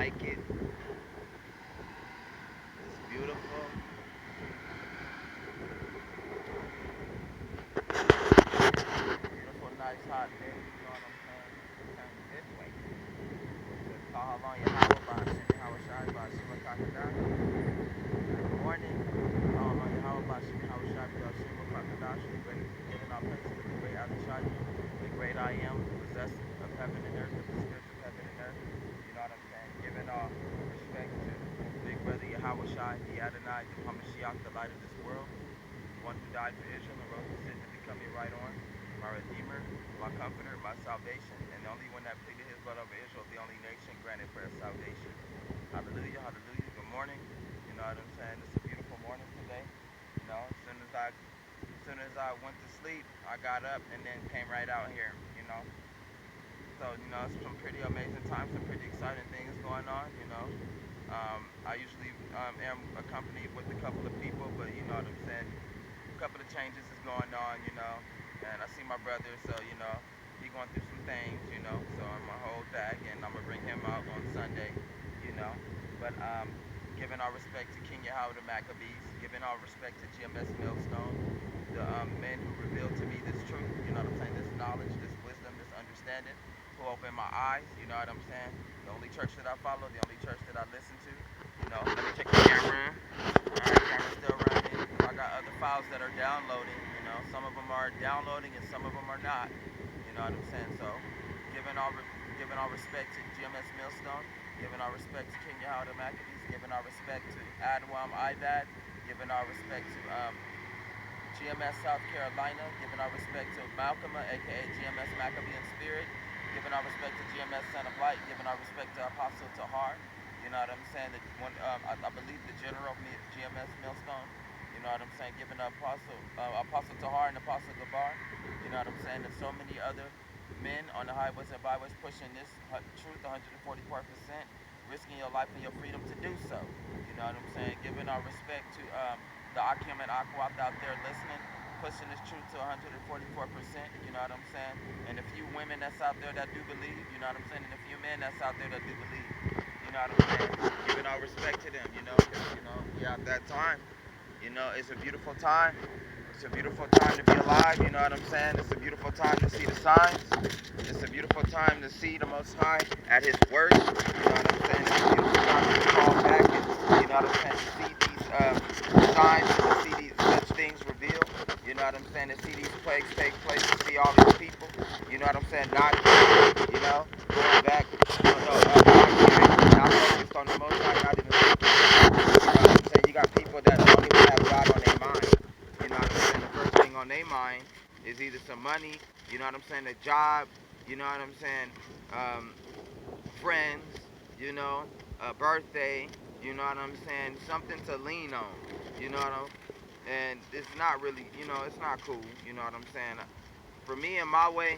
like it. It's beautiful. Beautiful, nice, hot day. You know what I'm saying? Turn this way. Kahalon Yahawah Bashim Yahawah Bashim Kakadash. Good morning. Kahalon Yahawah Bashim Yahawah Bashim Kakadash. The great, giving our praises to the great Adonai, the great I am, the possessor of heaven and earth, the spirits of heaven and earth. You know what I'm saying? Giving all respect to Big Brother Yahawah Shai, the Adonai, the Hamashiach, the light of this world, the one who died for Israel and rose to sin to become me right on, my Redeemer, my Comforter, my salvation, and the only one that pleaded his blood over Israel, the only nation granted prayer salvation. Hallelujah, hallelujah. Good morning. You know what I'm saying? It's a beautiful morning today. You know, as soon as I went to sleep, I got up and then came right out here. You know, so you know, it's some pretty amazing times, some pretty exciting things going on. You know, I usually am accompanied with a couple of people, but you know what I'm saying. A couple of changes is going on. You know, and I see my brother, so you know, he going through some things. You know, so I'm gonna hold back and I'm gonna bring him out on Sunday. You know, but giving our respect to King Yahweh the Maccabees, giving our respect to GMS Millstone, the men who revealed to me this truth, you know what I'm saying, this knowledge, this wisdom, this understanding, who opened my eyes, you know what I'm saying, the only church that I follow, the only church that I listen to, you know, let me check the camera, alright, camera's still running, I got other files that are downloading, you know, some of them are downloading and some of them are not, you know what I'm saying, so, giving all respect to GMS Millstone, giving our respect to King Yahweh the Maccabees, giving our respect to Adwam Ibad, giving our respect to GMS South Carolina, giving our respect to Malcolm, aka GMS Maccabean Spirit, giving our respect to GMS Son of Light, giving our respect to Apostle Tahar. You know what I'm saying? I believe the General of GMS Millstone. You know what I'm saying? Giving Apostle Tahar and Apostle Gabar. You know what I'm saying? And so many other men on the highways and byways pushing this truth 144%, risking your life and your freedom to do so. You know what I'm saying? Giving our respect to the Akim and Aquat out there listening, pushing this truth to 144%, you know what I'm saying? And a few women that's out there that do believe, you know what I'm saying? And a few men that's out there that do believe, you know what I'm saying? Giving all respect to them, we at that time. You know, it's a beautiful time. It's a beautiful time to be alive, you know what I'm saying? It's a beautiful time to see the signs. It's a beautiful time to see the Most High at His worst, you know what I'm saying? It's a beautiful time to fall back and, you know what I'm saying, to see these signs, to see these such things revealed, you know what I'm saying, to see these plagues take place, to see all these people, you know what I'm saying, not, you know, going back, not focused on the Most High, not in the secret, you know what I'm saying? You got people that don't even have God on their mind. You know what I'm saying? The first thing on their mind is either some money, you know what I'm saying, a job, you know what I'm saying, um, friends, you know, a birthday, you know what I'm saying, something to lean on, you know what I'm, and it's not really, you know, it's not cool, you know what I'm saying. For me and my way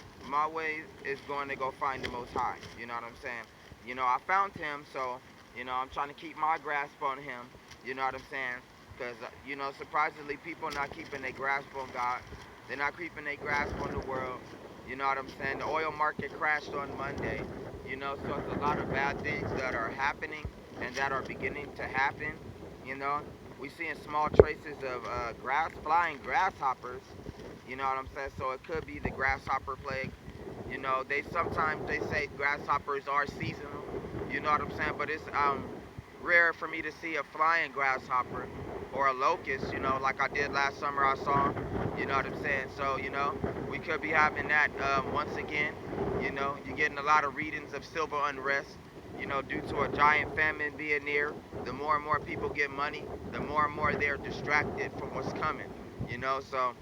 is going to go find the Most High, you know what I'm saying. You know, I found Him, so, you know, I'm trying to keep my grasp on Him, you know what I'm saying, because, you know, surprisingly, people not keeping their grasp on God, they're not keeping their grasp on the world, you know what I'm saying. The oil market crashed on Monday, you know, so it's a lot of bad things that are happening and that are beginning to happen, you know. We seeing small traces of flying grasshoppers, you know what I'm saying? So it could be the grasshopper plague. You know, they say grasshoppers are seasonal. You know what I'm saying? But it's rare for me to see a flying grasshopper or a locust. You know, like I did last summer. I saw. You know what I'm saying? So you know, we could be having that once again. You know, you're getting a lot of readings of civil unrest. You know, due to a giant famine being near, the more and more people get money, the more and more they're distracted from what's coming. You know, so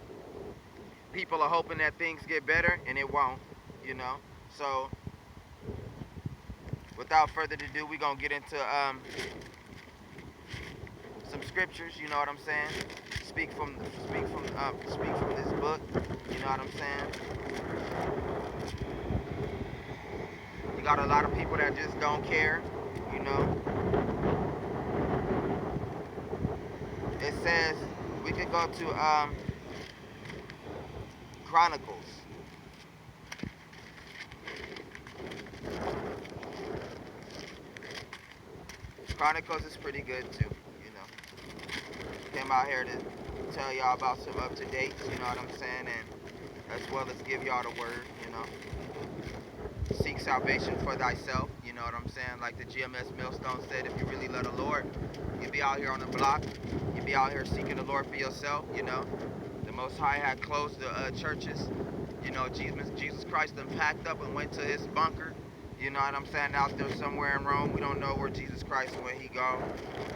people are hoping that things get better and it won't, you know. So without further ado, we're gonna get into some scriptures, you know what I'm saying? Speak from this book, you know what I'm saying? You got a lot of people that just don't care, you know. It says we could go to Chronicles. Chronicles is pretty good too, you know. Came out here to tell y'all about some up-to-dates, you know what I'm saying, and as well as give y'all the word, you know. Seek salvation for thyself, you know what I'm saying? Like the GMS Millstone said, if you really love the Lord, you be out here on the block, you be out here seeking the Lord for yourself, you know. The Most High had closed the churches, you know. Jesus Christ then packed up and went to his bunker, you know what I'm saying, out there somewhere in Rome. We don't know where Jesus Christ, where he go,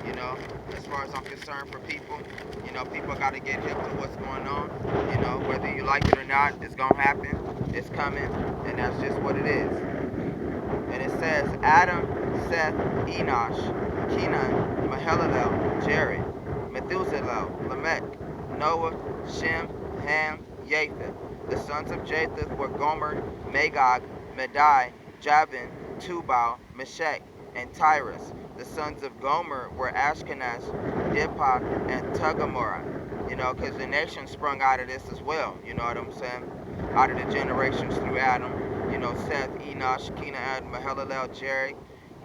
you know. As far as I'm concerned, for people, you know, people got to get hip to what's going on, you know. Whether you like it or not, it's going to happen, it's coming, and that's just what it is. And it says, Adam, Seth, Enosh, Kenan, Mahalalel, Jared, Methuselah, Lamech, Noah, Shem, Ham, Japheth. The sons of Japheth were Gomer, Magog, Madai, Javan, Tubal, Meshech, and Tyrus. The sons of Gomer were Ashkenaz, Dippah, and Togarmah. You know, because the nation sprung out of this as well. You know what I'm saying? Out of the generations through Adam. You know, Seth, Enosh, Kenan, Mahalalel, Jared,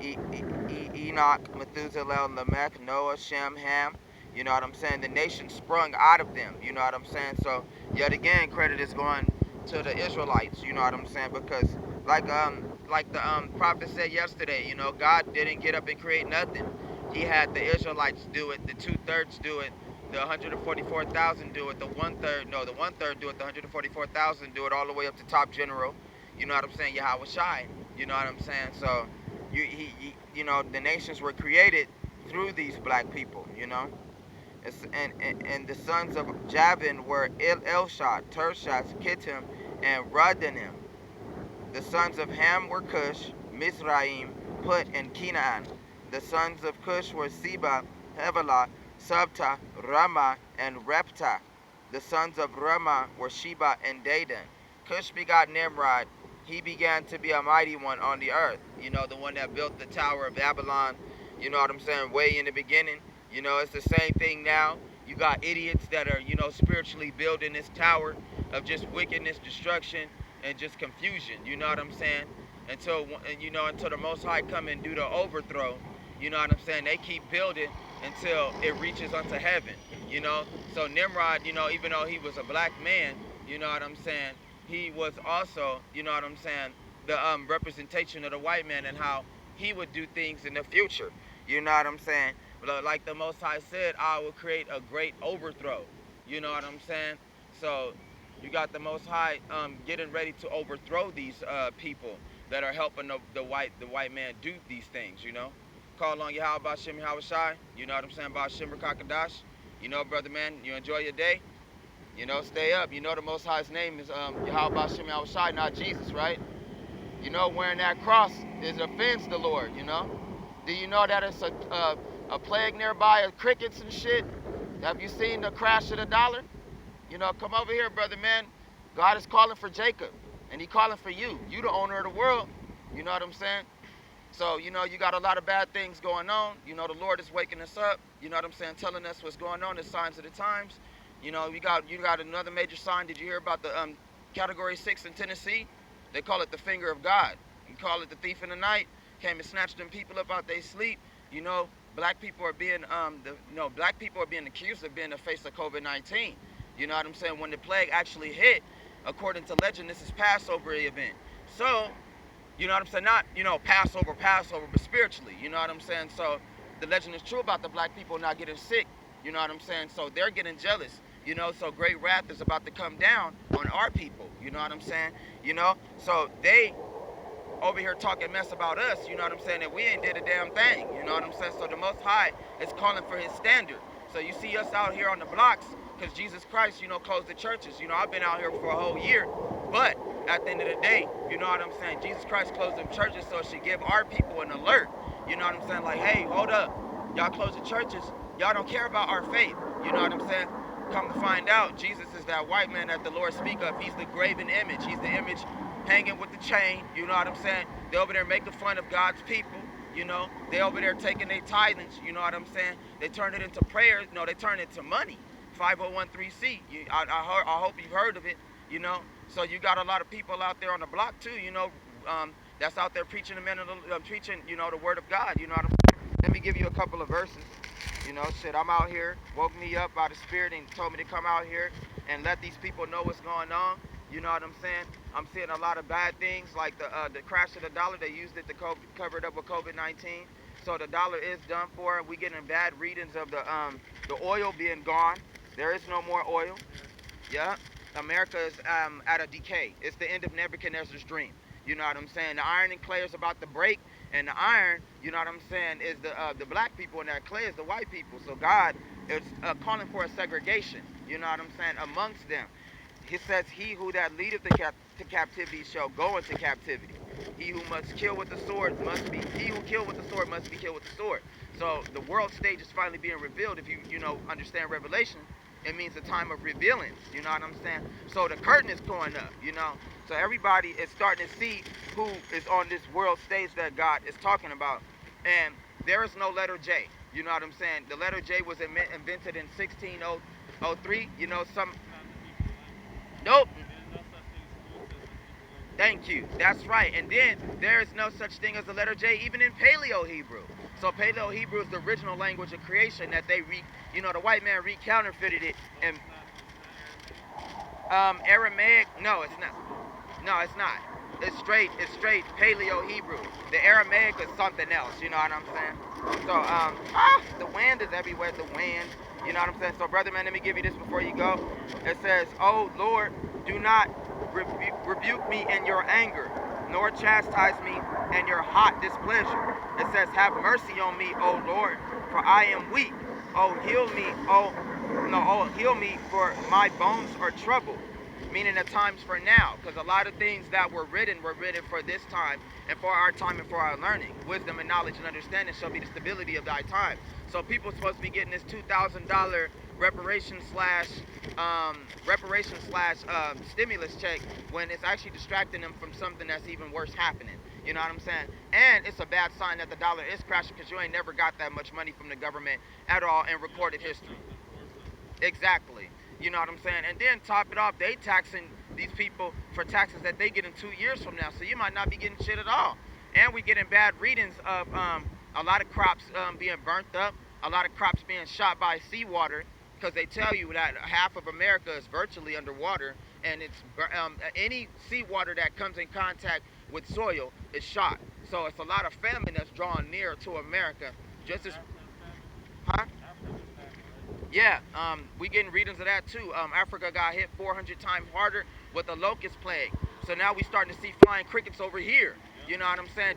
Enoch, Methuselah, Lamech, Noah, Shem, Ham. You know what I'm saying? The nation sprung out of them. You know what I'm saying? So, yet again, credit is going to the Israelites. You know what I'm saying? Because, like the prophet said yesterday, you know, God didn't get up and create nothing. He had the Israelites do it, the 2/3 do it, the 144,000 do it, the 1/3 do it, the 144,000 do it, all the way up to top general. You know what I'm saying? Yahweh Shai. You know what I'm saying? So, you know, the nations were created through these black people. You know. And the sons of Javan were Elshad, Tershas, Kittim, and Radanim. The sons of Ham were Cush, Mizraim, Put, and Canaan. The sons of Cush were Seba, Havilah, Sabta, Ramah, and Repta. The sons of Ramah were Sheba and Dedan. Cush begot Nimrod. He began to be a mighty one on the earth. You know, the one that built the Tower of Babylon, you know what I'm saying, way in the beginning. You know, it's the same thing now. You got idiots that are, you know, spiritually building this tower of just wickedness, destruction, and just confusion. You know what I'm saying? Until the Most High come and do the overthrow. You know what I'm saying? They keep building until it reaches unto heaven. You know? So Nimrod, you know, even though he was a black man, you know what I'm saying, he was also, you know what I'm saying, the representation of the white man and how he would do things in the future. You know what I'm saying? Like the Most High said, I will create a great overthrow. You know what I'm saying? So you got the Most High getting ready to overthrow these people that are helping the white man do these things. You know, call on Yahweh Bashem Yahweh Shai. You know what I'm saying? Bashem Kakadash. You know, brother man, you enjoy your day. You know, stay up. You know the Most High's name is Yahweh Bashem Yahweh Shai, not Jesus, right? You know, wearing that cross is offends the Lord. You know. Do you know that it's a plague nearby of crickets and shit? Have you seen the crash of the dollar? You know, come over here, brother man. God is calling for Jacob, and he calling for you. You the owner of the world. You know what I'm saying? So, you know, you got a lot of bad things going on. You know, the Lord is waking us up. You know what I'm saying? Telling us what's going on, the signs of the times. You know, you got another major sign. Did you hear about the Category 6 in Tennessee? They call it the finger of God. You call it the thief in the night. Came and snatched them people up out their sleep. You know, black people are being accused of being the face of COVID-19. You know what I'm saying? When the plague actually hit, according to legend, this is Passover event. So, you know what I'm saying? Not, you know, Passover, but spiritually. You know what I'm saying? So the legend is true about the black people not getting sick. You know what I'm saying? So they're getting jealous. You know, so great wrath is about to come down on our people. You know what I'm saying? You know, so they over here talking mess about us, you know what I'm saying, and we ain't did a damn thing, you know what I'm saying? So the Most High is calling for his standard. So you see us out here on the blocks because Jesus Christ, you know, closed the churches. You know, I've been out here for a whole year, but at the end of the day, you know what I'm saying, Jesus Christ closed them churches so it should give our people an alert. You know what I'm saying? Like, hey, hold up. Y'all close the churches. Y'all don't care about our faith. You know what I'm saying? Come to find out, Jesus is that white man that the Lord speak of. He's the graven image. He's the image hanging with the chain, you know what I'm saying? They over there making fun of God's people, you know? They over there taking their tithings, you know what I'm saying? They turn it into prayers. No, they turn it to money. 5013C. I hope you've heard of it, you know? So you got a lot of people out there on the block too, you know, that's out there preaching the men of preaching, you know, the word of God, you know what I'm saying? let me give you a couple of verses. You know, shit, I'm out here, woke me up by the Spirit and told me to come out here and let these people know what's going on. You know what I'm saying? I'm seeing a lot of bad things like the crash of the dollar. They used it to cover it up with COVID-19. So the dollar is done for. We getting bad readings of the oil being gone. There is no more oil. Yeah. America is at a decay. It's the end of Nebuchadnezzar's dream. You know what I'm saying? The iron and clay is about to break, and the iron, you know what I'm saying, is the black people, and that clay is the white people. So God is calling for a segregation. You know what I'm saying? Amongst them. He says, "He who that leadeth to captivity shall go into captivity. He who must kill with the sword must be. He who kill with the sword must be killed with the sword." So the world stage is finally being revealed. If you understand Revelation, it means a time of revealing. You know what I'm saying? So the curtain is going up. So everybody is starting to see who is on this world stage that God is talking about. And there is no letter J. You know what I'm saying? The letter J was invented in 1603. Nope. Thank you. That's right. And then there is no such thing as the letter J even in Paleo Hebrew. So Paleo Hebrew is the original language of creation that the white man recounterfeited it. And Aramaic, no, it's not. No, it's not. It's straight Paleo Hebrew. The Aramaic is something else. You know what I'm saying? So the wind is everywhere. The wind. You know what I'm saying? So brother man, let me give you this before you go. It says, "Oh Lord, do not rebuke me in your anger, nor chastise me in your hot displeasure." It says, "Have mercy on me, O Lord, for I am weak. Oh, heal me, heal me, for my bones are troubled." Meaning the times for now, because a lot of things that were written for this time and for our time and for our learning. Wisdom and knowledge and understanding shall be the stability of thy time. So people are supposed to be getting this $2,000 reparation slash stimulus check when it's actually distracting them from something that's even worse happening. You know what I'm saying? And it's a bad sign that the dollar is crashing because you ain't never got that much money from the government at all in recorded history. Exactly. You know what I'm saying? And then top it off, they taxing these people for taxes that they get in 2 years from now. So you might not be getting shit at all. And we getting bad readings of a lot of crops being burnt up, a lot of crops being shot by seawater, because they tell you that half of America is virtually underwater, and it's any seawater that comes in contact with soil is shot. So it's a lot of famine that's drawn near to America. Just as, huh? Yeah, we getting readings of that too. Africa got hit 400 times harder with the locust plague. So now we starting to see flying crickets over here. You know what I'm saying?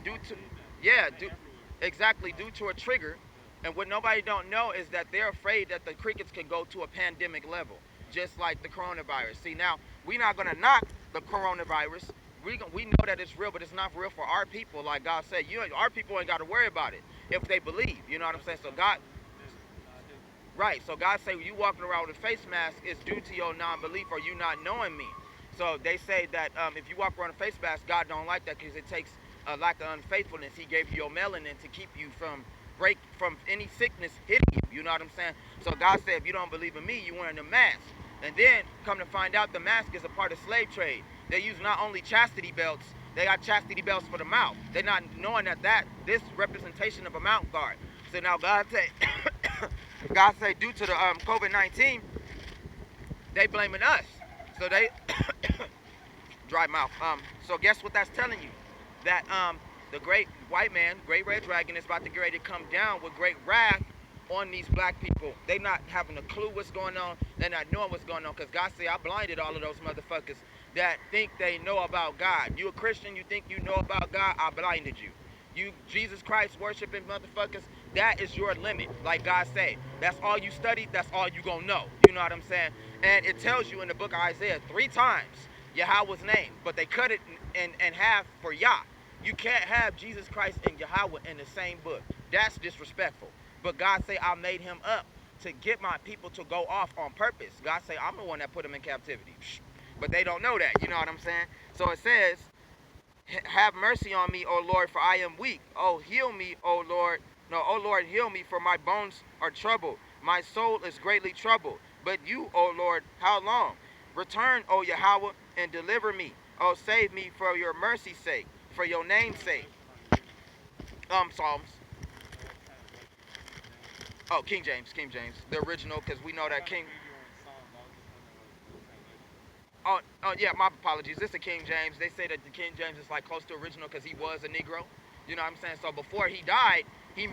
Exactly, due to a trigger. And what nobody don't know is that they're afraid that the crickets can go to a pandemic level, just like the coronavirus. See, now we're not gonna knock the coronavirus. We know that it's real, but it's not real for our people. Like God said, our people ain't got to worry about it if they believe. You know what I'm saying? So God. Right, so God say you walking around with a face mask is due to your non-belief or you not knowing me. So they say that if you walk around with a face mask, God don't like that because it takes a lack of unfaithfulness. He gave you your melanin to keep you from any sickness hitting you. You know what I'm saying? So God said if you don't believe in me, you wearing the mask. And then come to find out the mask is a part of slave trade. They use not only chastity belts, they got chastity belts for the mouth. They're not knowing that this representation of a mouth guard. So now God say due to the COVID-19, they blaming us. So they dry mouth. So guess what that's telling you? That the great white man, great red dragon, is about to get ready to come down with great wrath on these black people. They not having a clue what's going on. They're not knowing what's going on because God say I blinded all of those motherfuckers that think they know about God. You a Christian, you think you know about God, I blinded you. You Jesus Christ worshiping motherfuckers, that is your limit. Like God say, that's all you studied, that's all you gonna know. You know what I'm saying? And it tells you in the book of Isaiah 3 times Yahweh's name, but they cut it in half for Yah. You can't have Jesus Christ and Yahweh in the same book. That's disrespectful. But God say I made him up to get my people to go off on purpose. God say I'm the one that put them in captivity. But they don't know that. You know what I'm saying? So it says, have mercy on me, O Lord, for I am weak. Oh, heal me, O Lord. No, O Lord, heal me, for my bones are troubled. My soul is greatly troubled. But you, O Lord, how long? Return, O Yahweh, and deliver me. Oh, save me for your mercy's sake, for your name's sake. Psalms. Oh, King James, King James, the original, because we know that King. Oh, yeah, my apologies. This is King James. They say that the King James is like close to original because he was a Negro. You know what I'm saying? So before he died, he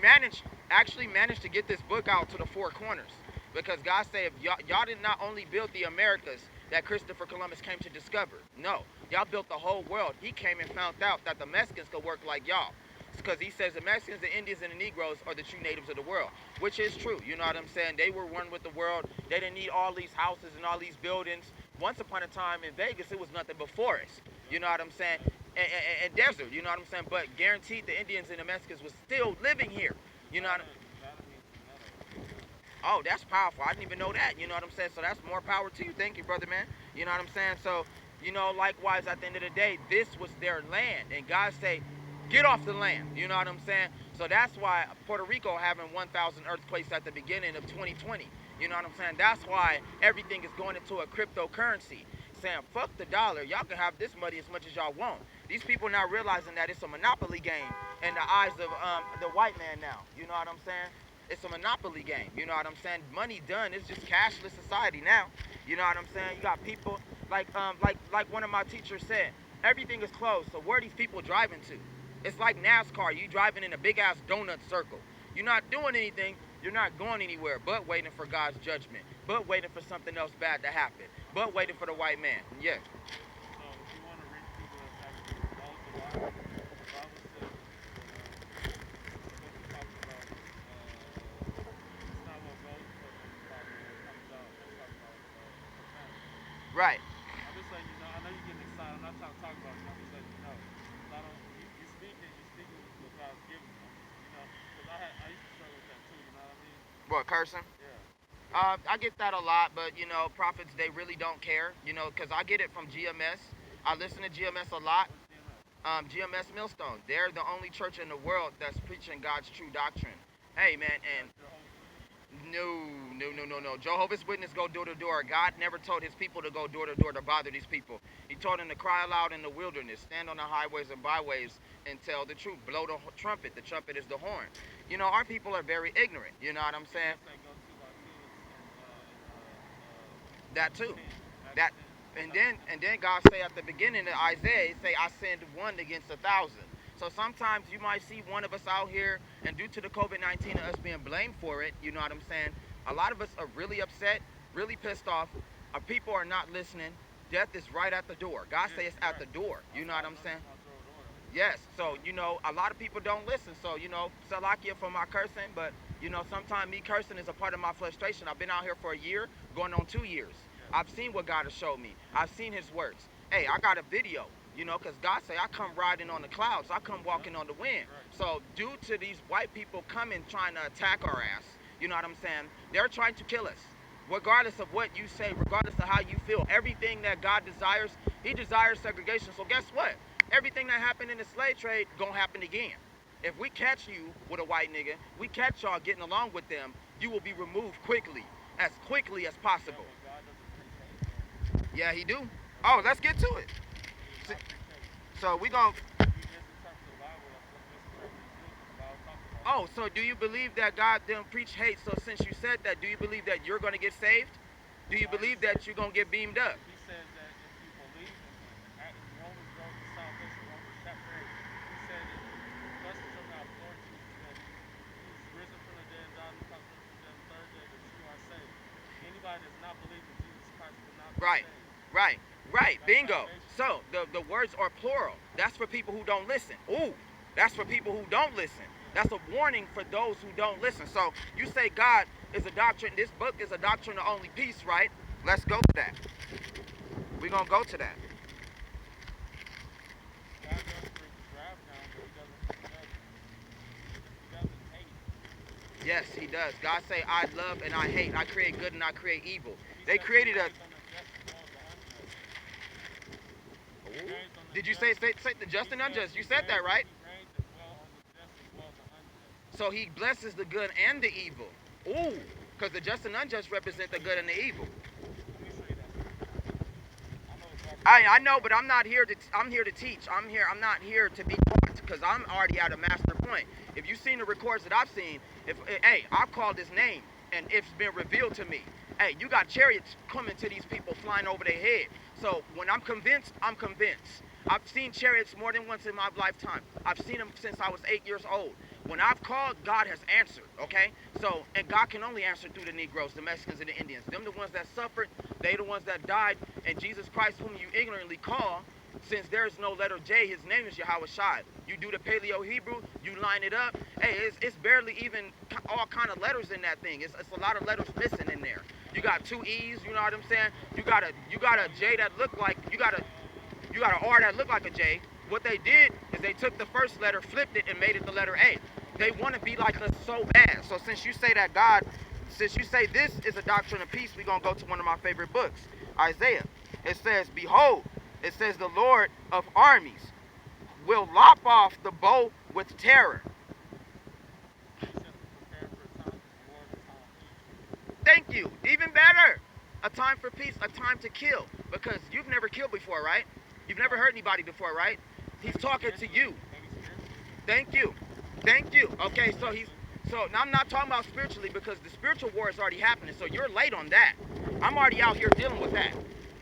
actually managed to get this book out to the four corners. Because God said, if y'all did not only build the Americas that Christopher Columbus came to discover. No, y'all built the whole world. He came and found out that the Mexicans could work like y'all. Because he says the Mexicans, the Indians, and the Negroes are the true natives of the world, which is true. You know what I'm saying? They were one with the world. They didn't need all these houses and all these buildings. Once upon a time in Vegas, it was nothing but forest. You know what I'm saying? And desert. You know what I'm saying? But guaranteed, the Indians and the Mexicans was still living here. You know what I'm Oh, that's powerful. I didn't even know that. You know what I'm saying? So that's more power to you. Thank you, brother, man. You know what I'm saying? So, likewise, at the end of the day, this was their land. And God say, get off the land. You know what I'm saying? So that's why Puerto Rico having 1,000 earthquakes at the beginning of 2020. You know what I'm saying? That's why everything is going into a cryptocurrency. Saying, fuck the dollar. Y'all can have this money as much as y'all want. These people not realizing that it's a monopoly game in the eyes of the white man now. You know what I'm saying? It's a monopoly game. You know what I'm saying? Money done. It's just cashless society now. You know what I'm saying? You got people like one of my teachers said, everything is closed. So where are these people driving to? It's like NASCAR. You driving in a big ass donut circle. You're not doing anything. You're not going anywhere, but waiting for God's judgment, but waiting for something else bad to happen, but waiting for the white man. Yeah. Right. What, cursing? I get that a lot, but prophets, they really don't care, because I get it from GMS. I listen to GMS a lot. GMS Millstone, they're the only church in the world that's preaching God's true doctrine. Hey, man, and no, no, no, no, no. Jehovah's Witness go door to door. God never told his people to go door to door to bother these people. He told them to cry aloud in the wilderness, stand on the highways and byways, and tell the truth. Blow the trumpet. The trumpet is the horn. Our people are very ignorant. You know what I'm saying? That too. That and then God say at the beginning of Isaiah, he say, I send one against 1,000. So sometimes you might see one of us out here, and due to the COVID-19 and us being blamed for it, you know what I'm saying? A lot of us are really upset, really pissed off. Our people are not listening. Death is right at the door. God say it's at the door. You know what I'm saying? Yes. So, a lot of people don't listen. So, Salakia for my cursing, but, sometimes me cursing is a part of my frustration. I've been out here for a year, going on 2 years. I've seen what God has showed me. I've seen his works. Hey, I got a video, because God say I come riding on the clouds. I come walking on the wind. So due to these white people coming trying to attack our ass, you know what I'm saying? They're trying to kill us. Regardless of what you say, regardless of how you feel, everything that God desires, he desires segregation. So guess what? Everything that happened in the slave trade gonna happen again. If we catch you with a white nigga, we catch y'all getting along with them, you will be removed quickly as possible. Yeah, he do. Oh, let's get to it. So we gonna. Oh, so do you believe that God didn't preach hate? So since you said that, do you believe that you're gonna get saved? Do you believe that you're gonna get beamed up? Right, right, right. Bingo. So the words are plural. That's for people who don't listen. Ooh, that's for people who don't listen. That's a warning for those who don't listen. So you say God is a doctrine. This book is a doctrine of only peace, right? Let's go to that. We're gonna go to that. Yes, he does. God say, I love and I hate. I create good and I create evil. They created a. Did you say the just and unjust? You said that, right? So he blesses the good and the evil. Ooh, because the just and unjust represent the good and the evil. I know, but I'm not here to. I'm here to teach. I'm here. I'm not here to be taught because I'm already at a master point. If you've seen the records that I've seen, hey, I've called his name and it's been revealed to me. Hey, you got chariots coming to these people flying over their head. So when I'm convinced, I'm convinced. I've seen chariots more than once in my lifetime. I've seen them since I was 8 years old. When I've called, God has answered, okay? So, and God can only answer through the Negroes, the Mexicans, and the Indians. Them the ones that suffered, they the ones that died, and Jesus Christ, whom you ignorantly call, since there is no letter J, his name is Yahweh Shai. You do the Paleo-Hebrew, you line it up, hey, it's barely even all kind of letters in that thing. It's a lot of letters missing in there. You got 2 E's, you know what I'm saying? You got a J that look like, you got an R that look like a J. What they did is they took the first letter, flipped it, and made it the letter A. They want to be like us so bad. So since you say that since you say this is a doctrine of peace, we're going to go to one of my favorite books, Isaiah. It says, behold, it says the Lord of armies will lop off the bow with terror. Thank you. Even better. A time for peace, a time to kill. Because you've never killed before, right? You've never hurt anybody before, right? He's talking to you. Thank you. Thank you. Okay, so now I'm not talking about spiritually because the spiritual war is already happening. So you're late on that. I'm already out here dealing with that.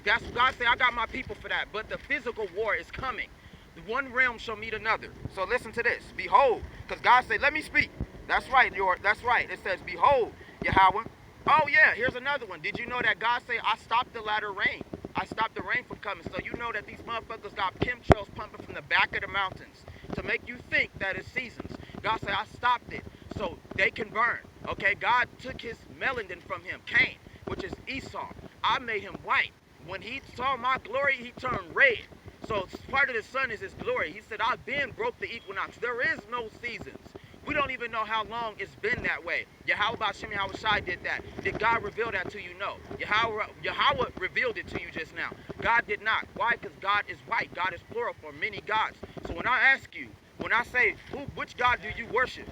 That's God say I got my people for that. But the physical war is coming. The one realm shall meet another. So listen to this. Behold, because God said, let me speak. That's right, that's right. It says, behold, Yahweh. Oh yeah, here's another one. Did you know that God say I stopped the latter rain? I stopped the rain from coming. So you know that these motherfuckers got chemtrails pumping from the back of the mountains to make you think that it's seasons. God said I stopped it so they can burn. Okay, God took his melanin from him, Cain, which is Esau. I made him white. When he saw my glory, he turned red. So part of the sun is his glory. He said, I've been broke the equinox. There is no seasons. We don't even know how long it's been that way. Yahweh Ba'Shem Yahweh Shai did that. Did God reveal that to you? No. Yahweh revealed it to you just now. God did not. Why? Because God is white. God is plural for many gods. So when I ask you, when I say, which God do you worship?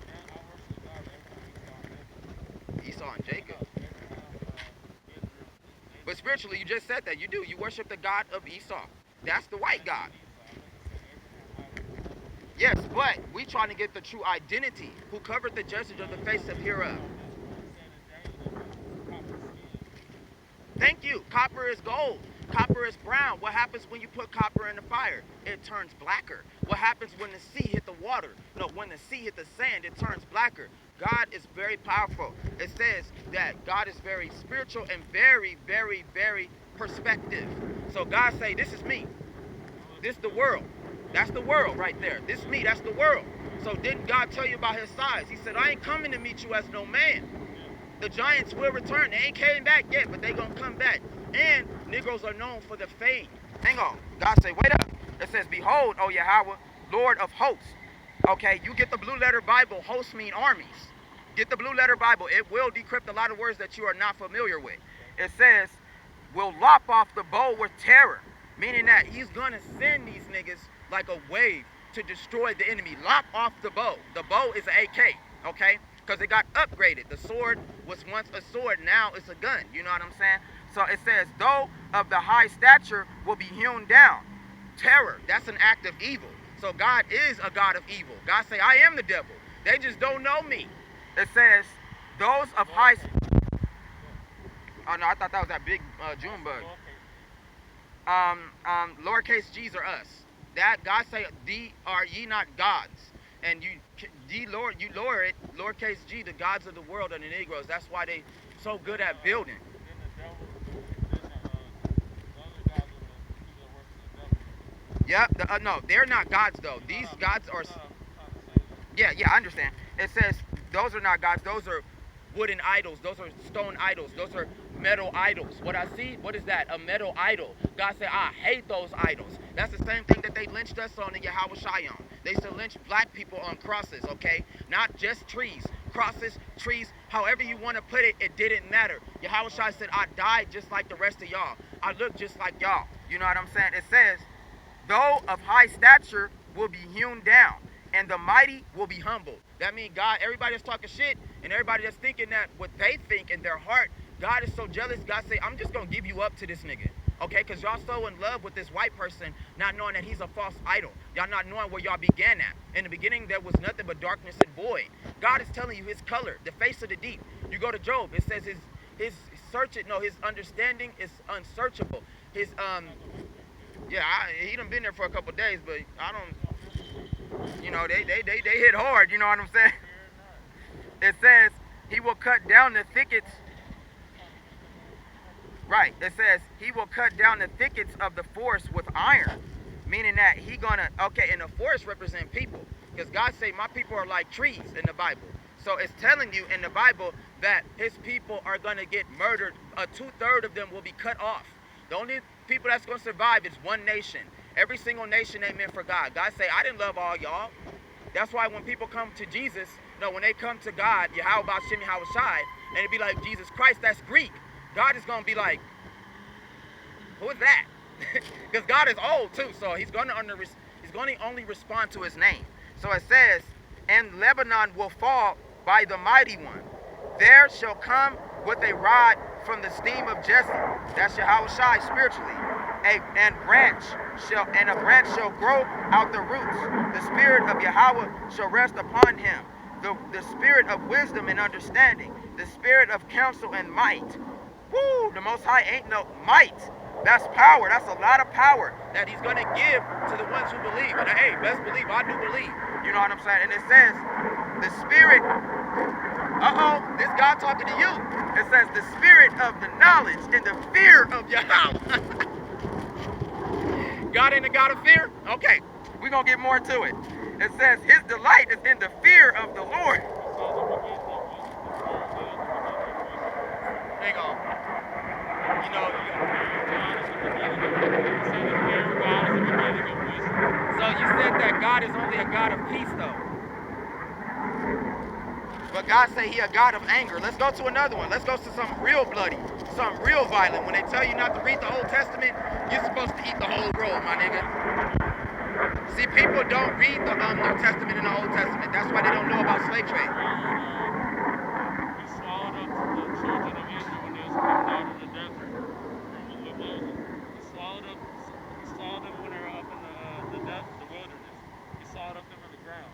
Esau and Jacob. But spiritually, you just said that. You do. You worship the God of Esau. That's the white God. Yes, but we trying to get the true identity. Who covered the judges of the face of hereof. Thank you. Copper is gold. Copper is brown. What happens when you put copper in the fire? It turns blacker. What happens when the sea hit the water? No, when the sea hit the sand, it turns blacker. God is very powerful. It says that God is very spiritual and very, very, very perspective. So God say, this is me. This is the world. That's the world right there. This is me. That's the world. So didn't God tell you about his size? He said, I ain't coming to meet you as no man. The giants will return. They ain't came back yet, but they gonna come back. And Negroes are known for the fame. Hang on. God say, wait up. It says, behold, O Yahweh, Lord of hosts. Okay, you get the blue letter Bible. Hosts mean armies. Get the blue letter Bible. It will decrypt a lot of words that you are not familiar with. It says, will lop off the bow with terror. Meaning that he's gonna send these niggas like a wave to destroy the enemy. Lop off the bow. The bow is an AK, okay? Because it got upgraded. The sword was once a sword, now it's a gun. You know what I'm saying? So it says, though of the high stature will be hewn down. Terror, that's an act of evil. So God is a God of evil. God say, I am the devil. They just don't know me. It says, those of high... Oh no, I thought that was that big June bug. Lowercase g's are us. That God say, are ye not gods? And you lower it, lowercase g, the gods of the world are the Negroes. That's why they so good at building. Yep. No, they're not gods though. These gods are. Yeah, I understand. It says those are not gods. Those are wooden idols. Those are stone idols. Those are metal idols. What I see, what is that? A metal idol. God said, I hate those idols. That's the same thing that they lynched us on in Yahweh Shai on. They used to lynch black people on crosses, okay? Not just trees. Crosses, trees, however you want to put it, it didn't matter. Yahweh Shai said, I died just like the rest of y'all. I look just like y'all. You know what I'm saying? It says, though of high stature will be hewn down, and the mighty will be humbled. That means God, everybody that's talking shit, and everybody that's thinking that what they think in their heart, God is so jealous. God say, I'm just going to give you up to this nigga. Okay, because y'all so in love with this white person, not knowing that he's a false idol. Y'all not knowing where y'all began at. In the beginning, there was nothing but darkness and void. God is telling you his color, the face of the deep. You go to Job, it says his understanding is unsearchable. He done been there for a couple days, but I don't, they hit hard, you know what I'm saying? It says he will cut down the thickets. Right, it says he will cut down the thickets of the forest with iron, meaning that and the forest represent people, because God say my people are like trees in the Bible. So it's telling you in the Bible that his people are gonna get murdered. 2/3 of them will be cut off. The only people that's gonna survive is one nation. Every single nation ain't meant for God. God say I didn't love all y'all. That's why when people come to Jesus, when they come to God, Yahweh Ba'Shem Yahweh Shai, and it be like Jesus Christ, that's Greek. God is going to be like, who is that? Because God is old too, so he's going to only respond to his name. So it says, and Lebanon will fall by the mighty one. There shall come with a rod from the steam of Jesse. That's Yahweh Shai spiritually. A branch shall grow out the roots. The spirit of Yahweh shall rest upon him. The spirit of wisdom and understanding. The spirit of counsel and might. Woo! The Most High ain't no might. That's power. That's a lot of power that he's going to give to the ones who believe. And hey, best believe, I do believe. You know what I'm saying? And it says, the spirit, this God talking to you. It says, the spirit of the knowledge and the fear of Yahweh. God ain't a God of fear? Okay, we're going to get more to it. It says, his delight is in the fear of the Lord. Hang on. So you said that God is only a God of peace, though. But God say he a God of anger. Let's go to another one. Let's go to something real bloody, something real violent. When they tell you not to read the Old Testament, you're supposed to eat the whole roll, my nigga. See, people don't read the New Testament and the Old Testament. That's why they don't know about slave trade. He swallowed up the children of Israel when they was coming out of the desert from the wilderness. He swallowed them when they were up in the wilderness. He swallowed up them in the ground.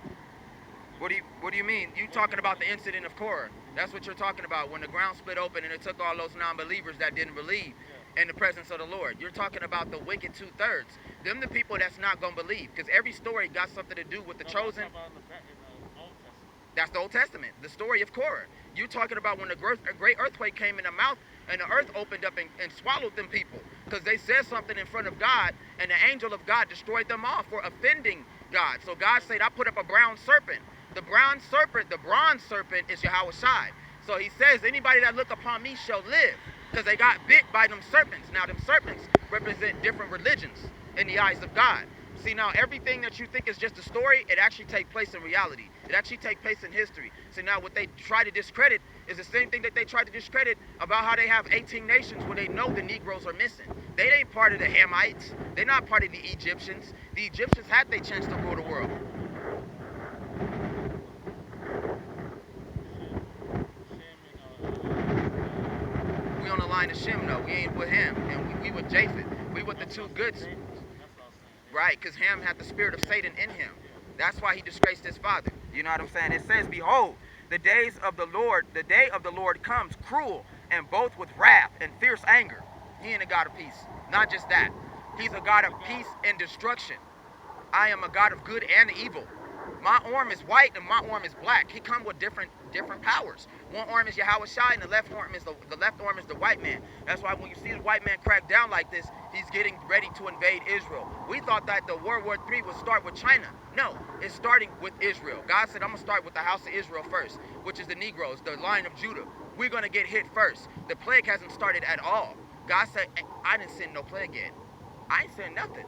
What do you mean? You talking about the incident of Korah? That's what you're talking about, when the ground split open and it took all those non-believers that didn't believe in the presence of the Lord. You're talking about the wicked 2/3. Them the people that's not gonna believe, because every story got something to do with the chosen. That's the Old Testament, the story of Korah. You're talking about when the great earthquake came in the mouth and the earth opened up and swallowed them people because they said something in front of God, and the angel of God destroyed them all for offending God. So God said, I put up a brown serpent. The bronze serpent is Yahweh Shai. So he says, anybody that look upon me shall live, because they got bit by them serpents. Now them serpents represent different religions in the eyes of God. See, now everything that you think is just a story, it actually takes place in reality. It actually takes place in history. So now what they try to discredit is the same thing that they tried to discredit about how they have 18 nations when they know the Negroes are missing. They ain't part of the Hamites. They're not part of the Egyptians. The Egyptians had their chance to rule the world. We on the line of Shem, though. We ain't with him. And we with Japheth. We with the two goods. Right, because Ham had the spirit of Satan in him. That's why he disgraced his father. You know what I'm saying? It says, behold, the day of the Lord comes cruel, and both with wrath and fierce anger. He ain't a God of peace. Not just that. He's a God of peace and destruction. I am a God of good and evil. My arm is white and my arm is black. He come with different powers. One arm is Yahweh Shai and the left arm is the white man. That's why when you see the white man crack down like this, he's getting ready to invade Israel. We thought that the World War III would start with China. No, it's starting with Israel. God said, I'm going to start with the house of Israel first, which is the Negroes, the line of Judah. We're going to get hit first. The plague hasn't started at all. God said, I didn't send no plague yet. I ain't saying nothing.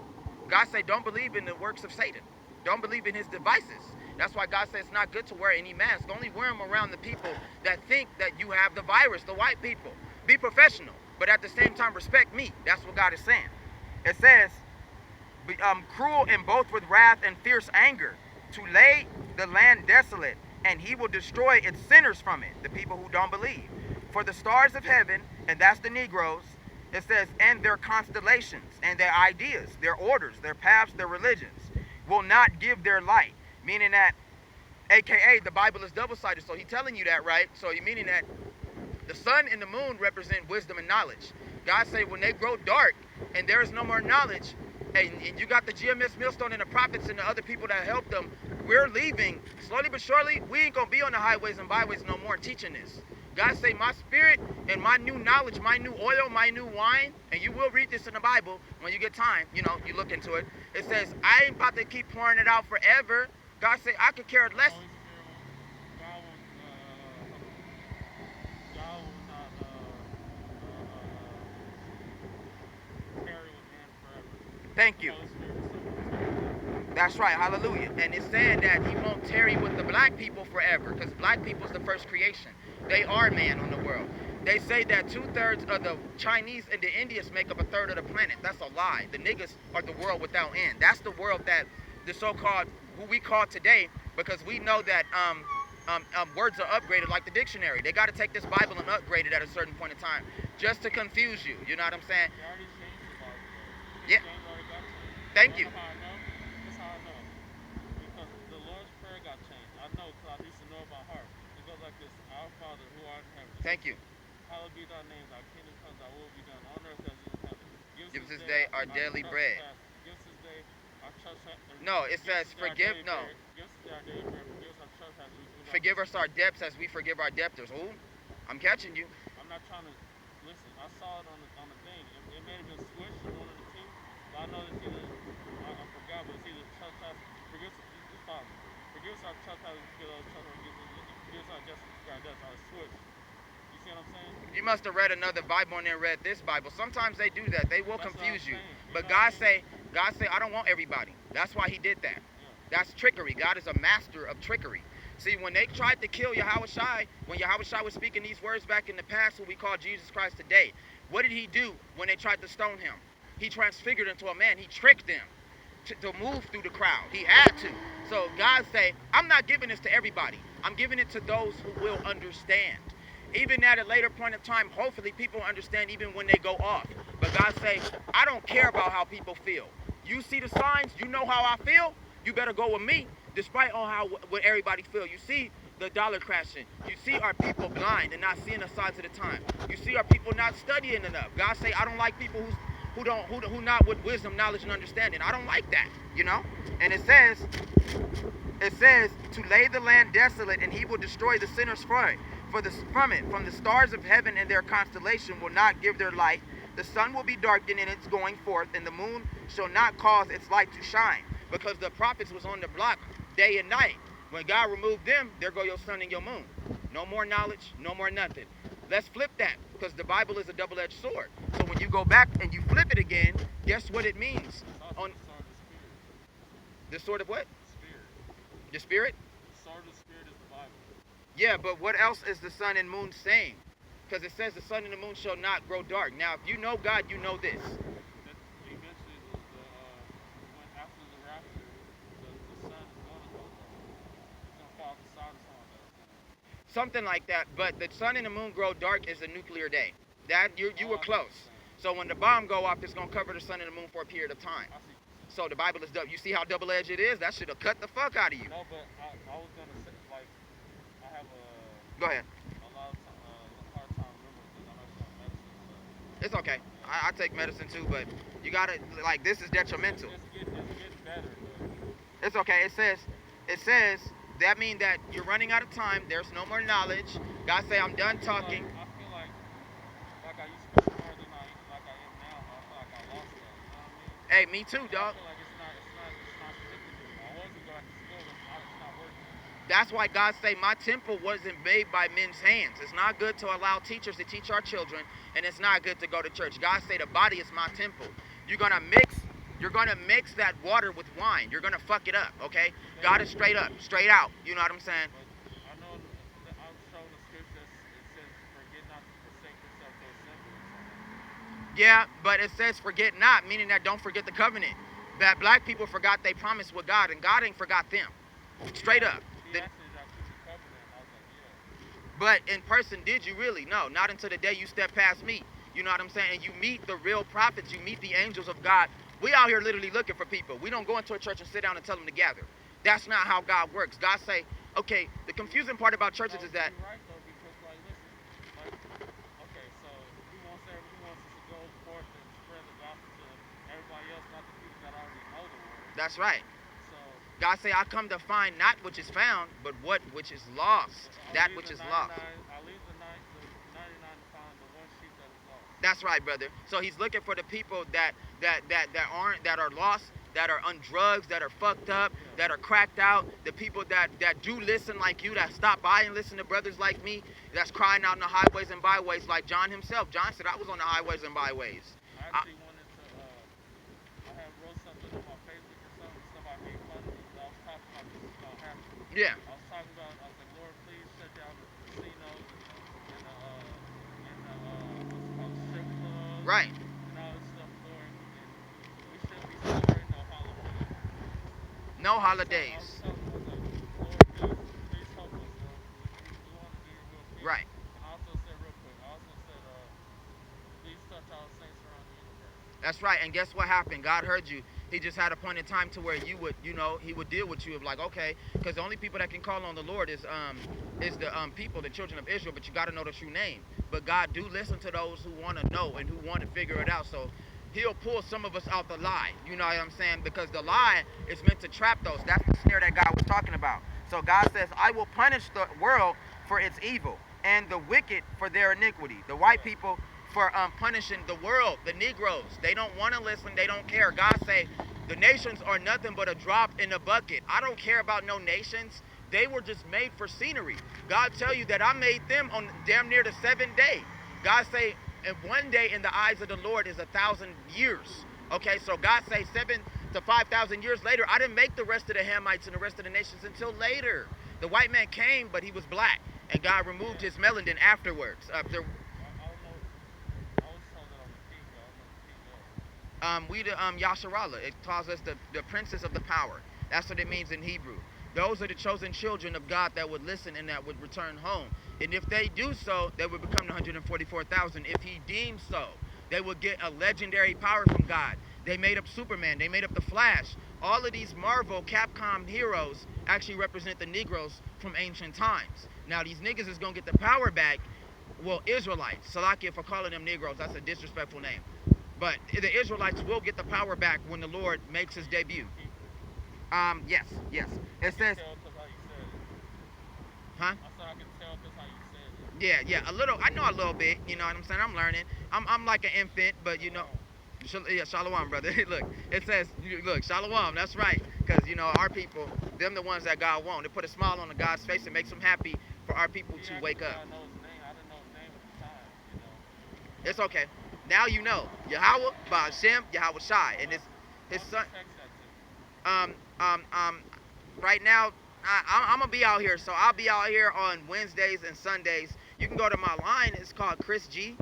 God said, don't believe in the works of Satan. Don't believe in his devices. That's why God says it's not good to wear any mask. Only wear them around the people that think that you have the virus, the white people. Be professional, but at the same time respect me. That's what God is saying. It says, cruel and both with wrath and fierce anger, to lay the land desolate, and he will destroy its sinners from it, the people who don't believe. For the stars of heaven, and that's the Negroes, It says, and their constellations, and their ideas, their orders, their paths, their religions, will not give their light. Meaning that, aka, the Bible is double-sided. So he's telling you that, right? So he meaning that the sun and the moon represent wisdom and knowledge. God say when they grow dark and there is no more knowledge, and you got the GMS Millstone and the prophets and the other people that help them, we're leaving. Slowly but surely, we ain't going to be on the highways and byways no more teaching this. God say my spirit and my new knowledge, my new oil, my new wine, and you will read this in the Bible when you get time, you know, you look into it. It says, I ain't about to keep pouring it out forever. God say I could care less. Thank you. That's right, hallelujah. And it's saying that he won't tarry with the black people forever, because black people is the first creation. They are man on the world. They say that 2/3 of the Chinese and the Indians make up 1/3 of the planet. That's a lie. The niggas are the world without end. That's the world that the so-called, who we call today, because we know that words are upgraded like the dictionary. They got to take this Bible and upgrade it at a certain point in time, just to confuse you. You know what I'm saying? Yeah. Thank you. That's how I know. Because the Lord's Prayer got changed. I know because I used to know it by heart. It goes like this: Our Father who art in heaven. Thank you. Hallowed be thy name, thy kingdom comes, thy will be done on earth as it is in heaven. Give us this day our daily bread. Give us this day our trespasses. No, it says forgive. No. Give us our daily bread. Forgive us our trespasses. Forgive us our debts as we forgive our debtors. Ooh, I'm catching you. I'm not trying to listen. I saw it on the thing. It may have been switched to one of the two. But I know it's either I forgot, but it's either trespass. Forgive us our trespasses. Forgive us our justice. Forgive our debts. Our switch. You see what I'm saying? You must have read another Bible and then read this Bible. Sometimes they do that. They will confuse you. But God say, I don't want everybody. That's why he did that. Yeah. That's trickery. God is a master of trickery. See, when they tried to kill Yahushua, when Yahushua was speaking these words back in the past, who we call Jesus Christ today, what did he do when they tried to stone him? He transfigured into a man. He tricked them to move through the crowd. He had to. So God say, I'm not giving this to everybody. I'm giving it to those who will understand. Even at a later point in time, hopefully people understand even when they go off. But God say, I don't care about how people feel. You see the signs, you know how I feel, you better go with me, despite on how what everybody feel. You see the dollar crashing. You see our people blind and not seeing the signs of the time. You see our people not studying enough. God say, I don't like people who not with wisdom, knowledge, and understanding. I don't like that, you know? And it says to lay the land desolate, and he will destroy the sinners from the stars of heaven and their constellation will not give their light. The sun will be darkened in its going forth, and the moon shall not cause its light to shine. Because the prophets was on the block day and night. When God removed them, there go your sun and your moon. No more knowledge, no more nothing. Let's flip that, because the Bible is a double-edged sword. So when you go back and you flip it again, guess what it means? On the sword of what? Spirit. The spirit? The sword of the spirit is the Bible. Yeah, but what else is the sun and moon saying? Because it says the sun and the moon shall not grow dark. Now, if you know God, you know this. That eventually, when after the rapture, the sun is going to go dark. It's going to fall beside the sun. Something like that. But the sun and the moon grow dark is a nuclear day. That you were close. So when the bomb go off, it's going to cover the sun and the moon for a period of time. So the Bible is double. You see how double-edged it is? That should have cut the fuck out of you. No, but I was going to say, like, I have Go ahead. a lot of hard time remembering because I'm actually on medicine. So. It's okay. I take medicine too, but you got to, like, this is detrimental. It's getting better. But. It's okay. It says, that means that you're running out of time. There's no more knowledge. God say, I'm done talking. I feel like I used to be more than I am now. I feel like I lost that. You know what I mean? Hey, me too, dog. I feel like it's not sticking to me. I was to go back to school, but it's not working. That's why God say my temple wasn't made by men's hands. It's not good to allow teachers to teach our children, and it's not good to go to church. God say the body is my temple. You're gonna mix that water with wine. You're gonna fuck it up, okay? God is straight up, straight out. You know what I'm saying? But I know that I'm showing the scripture it says, forget not to forsake yourself to assemble. Yeah, but it says forget not, meaning that don't forget the covenant. That black people forgot they promised with God, and God ain't forgot them. Straight up. But in person, did you really? No, not until the day you stepped past me. You know what I'm saying? And you meet the real prophets, you meet the angels of God. We out here literally looking for people. We don't go into a church and sit down and tell them to gather. That's not how God works. God say, okay, the confusing part about churches is that, You're right though, because like listen, like okay, so he wants us to go forth and spread the gospel to everybody else, not the people that already know the word. that's right. So God say, I come to find not which is found, but what which is lost. That which is lost. I leave the 99 to find the one sheep that is lost. That's right, brother. So he's looking for the people that are lost, that are on drugs, that are fucked up, that are cracked out, the people that do listen like you, that stop by and listen to brothers like me, that's crying out in the highways and byways like John himself. John said, I was on the highways and byways. I actually wanted to, I had wrote something on my Facebook or something, somebody made fun of me, but I was talking about this is going to happen. Yeah. I was talking about, I was like, Lord, please shut down the casinos and what's it called, strip clubs. Right. And all this stuff, Lord. And we shouldn't be celebrating no Halloween. No holidays. I was telling him, I was like, Lord, please help us, Lord. We want to be your real people. Right. And I also said real quick, please touch all the saints around the universe. That's right. And guess what happened? God heard you. He just had a point in time to where you would, he would deal with you of like, okay, because the only people that can call on the Lord is the people, the children of Israel, but you got to know the true name. But God do listen to those who want to know and who want to figure it out. So he'll pull some of us out the lie. You know what I'm saying? Because the lie is meant to trap those. That's the snare that God was talking about. So God says, I will punish the world for its evil and the wicked for their iniquity. The white people for punishing the world, the Negroes. They don't want to listen. They don't care. God say, the nations are nothing but a drop in the bucket. I don't care about no nations. They were just made for scenery. God tell you that I made them on damn near the 7th day. God say, and one day in the eyes of the Lord is 1,000 years. Okay, so God say 7 to 5,000 years later, I didn't make the rest of the Hamites and the rest of the nations until later. The white man came, but he was black, and God removed his melanin afterwards. We the Yasharallah. It calls us the princess of the power. That's what it means in Hebrew. Those are the chosen children of God that would listen and that would return home. And if they do so, they would become the 144,000. If he deems so, they would get a legendary power from God. They made up Superman. They made up the Flash. All of these Marvel, Capcom heroes actually represent the Negroes from ancient times. Now, these niggas is going to get the power back. Well, Israelites. Salakia for calling them Negroes. That's a disrespectful name. But the Israelites will get the power back when the Lord makes his debut. Yes. It says... Huh? I said I can tell because how you said it. Yeah, a little. I know a little bit. You know what I'm saying? I'm learning. I'm like an infant, but you know... Yeah, Shalom, brother. Look, it says, look, Shalom, that's right. Because, our people, them the ones that God wants. They put a smile on the God's face and makes them happy for our people to wake up. I know his name. I didn't know his name at the time, It's okay. Now you know. Yahweh, Ba'ashem, Yahweh Shai. And his son... Right now, I'm going to be out here. So I'll be out here on Wednesdays and Sundays. You can go to my line. It's called Chris G.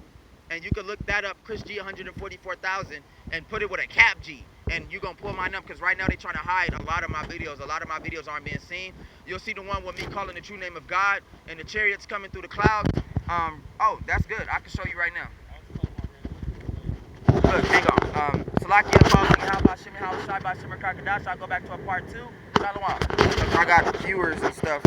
And you can look that up, Chris G 144,000, and put it with a cap G. And you're going to pull mine up because right now they're trying to hide a lot of my videos. A lot of my videos aren't being seen. You'll see the one with me calling the true name of God and the chariots coming through the clouds. Oh, that's good. I can show you right now. Look, hang on. Salakia, how about Shimmy, how Shai, by Shimmer Kakadash. I'll go back to a part 2. Shalom. I got viewers and stuff.